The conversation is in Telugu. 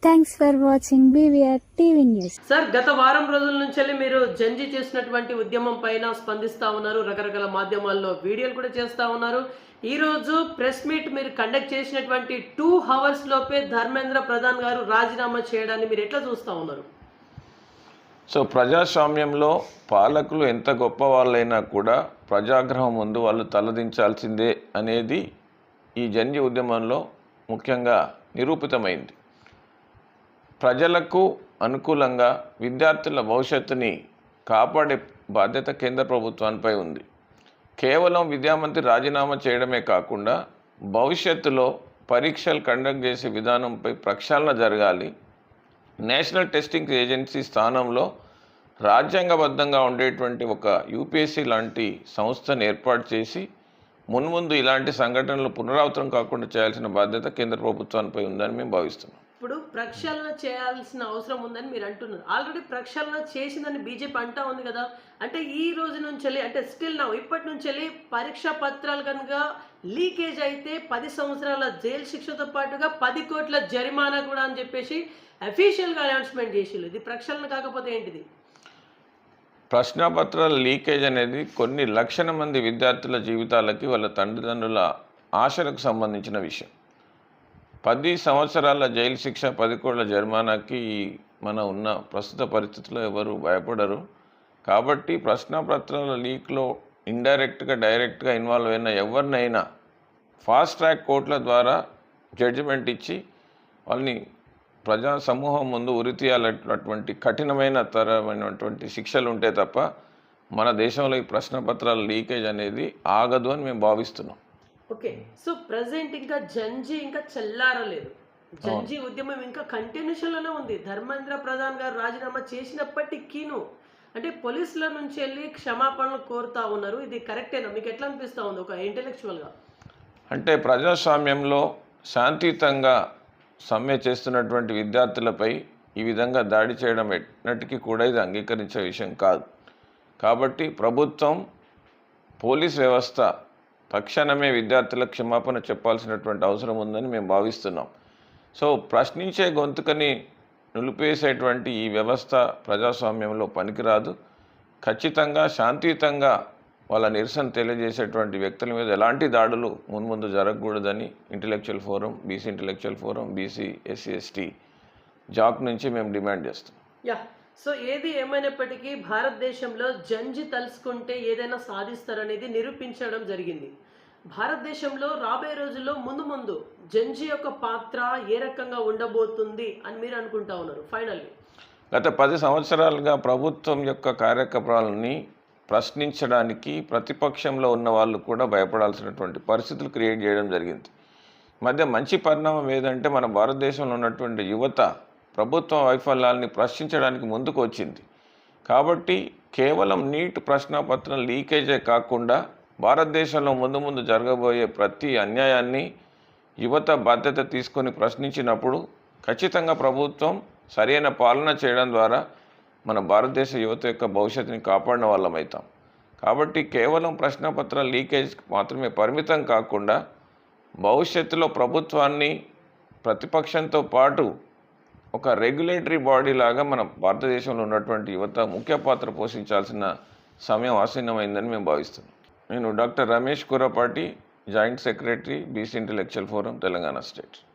Thanks for watching BVR TV news. Sir, గత వారం రోజుల నుంచి మీరు జంజి చేసినటువంటి ఉద్యమం పైన స్పందిస్తా ఉన్నారు. రకరకాల మాధ్యమాల్లో వీడియోలు కూడా చేస్తా ఉన్నారు. ఈ రోజు ప్రెస్ మీట్ మీరు కండక్ట్ చేసినటువంటి 2 hours లోపే ధర్మేంద్ర ప్రధాన్ గారు రాజీనామా చేయడాన్ని మీరు ఎట్లా చూస్తా ఉన్నారు? సో ప్రజాస్వామ్యంలో పాలకులు ఎంత గొప్ప వాళ్ళైనా కూడా ప్రజాగ్రహం ముందు వాళ్ళు తలదించాల్సిందే అనేది ఈ జంజి ఉద్యమంలో ముఖ్యంగా నిరూపితమైంది. ప్రజలకు అనుకూలంగా విద్యార్థుల భవిష్యత్తుని కాపాడే బాధ్యత కేంద్ర ప్రభుత్వానిపై ఉంది. కేవలం విద్యామంత్రి రాజీనామా చేయడమే కాకుండా భవిష్యత్తులో పరీక్షలు కండక్ట్ చేసే విధానంపై ప్రక్షాళన జరగాలి. నేషనల్ టెస్టింగ్ ఏజెన్సీ స్థానంలో రాజ్యాంగబద్ధంగా ఉండేటువంటి ఒక యూపీఎస్సీ లాంటి సంస్థను ఏర్పాటు చేసి మున్ముందు ఇలాంటి సంఘటనలు పునరావృతం కాకుండా చేయాల్సిన బాధ్యత కేంద్ర ప్రభుత్వానిపై ఉందని మేము భావిస్తున్నాం. ఇప్పుడు ప్రక్షాళన చేయాల్సిన అవసరం ఉందని మీరు అంటున్నారు. ఆల్రెడీ ప్రక్షాళన చేసిందని బీజేపీ అంటా ఉంది కదా. అంటే ఈ రోజు నుంచి అంటే స్టిల్ నౌ ఇప్పటి నుంచి పరీక్షా పత్రాలు కనుక లీకేజ్ అయితే 10 సంవత్సరాల జైలు శిక్షతో పాటుగా 10 కోట్ల జరిమానా కూడా అని చెప్పేసి అఫీషియల్గా అనౌన్స్మెంట్ చేసిళ్ళు. ఇది ప్రక్షాళన కాకపోతే ఏంటిది? ప్రశ్నాపత్రాల లీకేజ్ అనేది కొన్ని లక్షల మంది విద్యార్థుల జీవితాలకి వాళ్ళ తల్లిదండ్రుల ఆశలకు సంబంధించిన విషయం. 10 సంవత్సరాల జైలు శిక్ష, 10 కోట్ల జరిమానాకి మన ఉన్న ప్రస్తుత పరిస్థితుల్లో ఎవరు భయపడరు. కాబట్టి ప్రశ్నాపత్రాల లీక్లో ఇండైరెక్ట్గా డైరెక్ట్గా ఇన్వాల్వ్ అయిన ఎవరినైనా ఫాస్ట్ ట్రాక్ కోర్టుల ద్వారా జడ్జిమెంట్ ఇచ్చి వాళ్ళని ప్రజా సమూహం ముందు ఉరితీయాలటువంటి కఠినమైన తరమైనటువంటి శిక్షలు ఉంటే తప్ప మన దేశంలో ఈ ప్రశ్నపత్రాల లీకేజ్ అనేది ఆగదు అని మేము భావిస్తున్నాం. ఓకే, సో ప్రజెంట్ ఇంకా జంజి ఇంకా చల్లారలేదు. జంజి ఉద్యమం ఇంకా కంటిన్యూషన్లోనే ఉంది. ధర్మేంద్ర ప్రధాన్ గారు రాజీనామా చేసినప్పటికీను అంటే పోలీసుల నుంచి వెళ్ళి క్షమాపణలు కోరుతా ఉన్నారు. ఇది కరెక్టేనా? మీకు ఎట్లా అనిపిస్తూ ఉంది ఒక ఇంటెలెక్చువల్గా? అంటే ప్రజాస్వామ్యంలో శాంతియుతంగా సమ్మె చేస్తున్నటువంటి విద్యార్థులపై ఈ విధంగా దాడి చేయడం ఎన్నటికీ కూడా ఇది అంగీకరించే విషయం కాదు. కాబట్టి ప్రభుత్వం, పోలీస్ వ్యవస్థ తక్షణమే విద్యార్థులకు క్షమాపణ చెప్పాల్సినటువంటి అవసరం ఉందని మేము భావిస్తున్నాం. సో ప్రశ్నించే గొంతుకని నిలిపేసేటువంటి ఈ వ్యవస్థ ప్రజాస్వామ్యంలో పనికిరాదు. ఖచ్చితంగా శాంతియుతంగా వాళ్ళ నిరసన తెలియజేసేటువంటి వ్యక్తుల మీద ఎలాంటి దాడులు మున్ముందు జరగకూడదని intellectual forum, BC intellectual forum, BC SC ST Jack నుంచి మేము డిమాండ్ చేస్తాం. సో ఏది ఏమైనప్పటికీ భారతదేశంలో జంజి తలుసుకుంటే ఏదైనా సాధిస్తారనేది నిరూపించడం జరిగింది. భారతదేశంలో రాబోయే రోజుల్లో ముందు జంజి యొక్క పాత్ర ఏ రకంగా ఉండబోతుంది అని మీరు అనుకుంటా ఉన్నారు ఫైనల్లీ? గత 10 సంవత్సరాలుగా ప్రభుత్వం యొక్క కార్యక్రమాలని ప్రశ్నించడానికి ప్రతిపక్షంలో ఉన్న వాళ్ళు కూడా భయపడాల్సినటువంటి పరిస్థితులు క్రియేట్ చేయడం జరిగింది. మధ్య మంచి పరిణామం ఏదంటే మన భారతదేశంలో ఉన్నటువంటి యువత ప్రభుత్వ వైఫల్యాలని ప్రశ్నించడానికి ముందుకు వచ్చింది. కాబట్టి కేవలం నీట్ ప్రశ్నాపత్రం లీకేజే కాకుండా భారతదేశంలో ముందు జరగబోయే ప్రతి అన్యాయాన్ని యువత బాధ్యత తీసుకొని ప్రశ్నించినప్పుడు ఖచ్చితంగా ప్రభుత్వం సరైన పాలన చేయడం ద్వారా మన భారతదేశ యువత యొక్క భవిష్యత్తుని కాపాడిన వాళ్ళం అవుతాం. కాబట్టి కేవలం ప్రశ్నపత్ర లీకేజ్ మాత్రమే పరిమితం కాకుండా భవిష్యత్తులో ప్రభుత్వాన్ని ప్రతిపక్షంతో పాటు ఒక రెగ్యులేటరీ బాడీ లాగా మన భారతదేశంలో ఉన్నటువంటి యువత ముఖ్య పాత్ర పోషించాల్సిన సమయం ఆసన్నమైందని మేము భావిస్తున్నాం. నేను doctor Ramesh Kurapati, joint secretary, BC intellectual forum, Telangana state.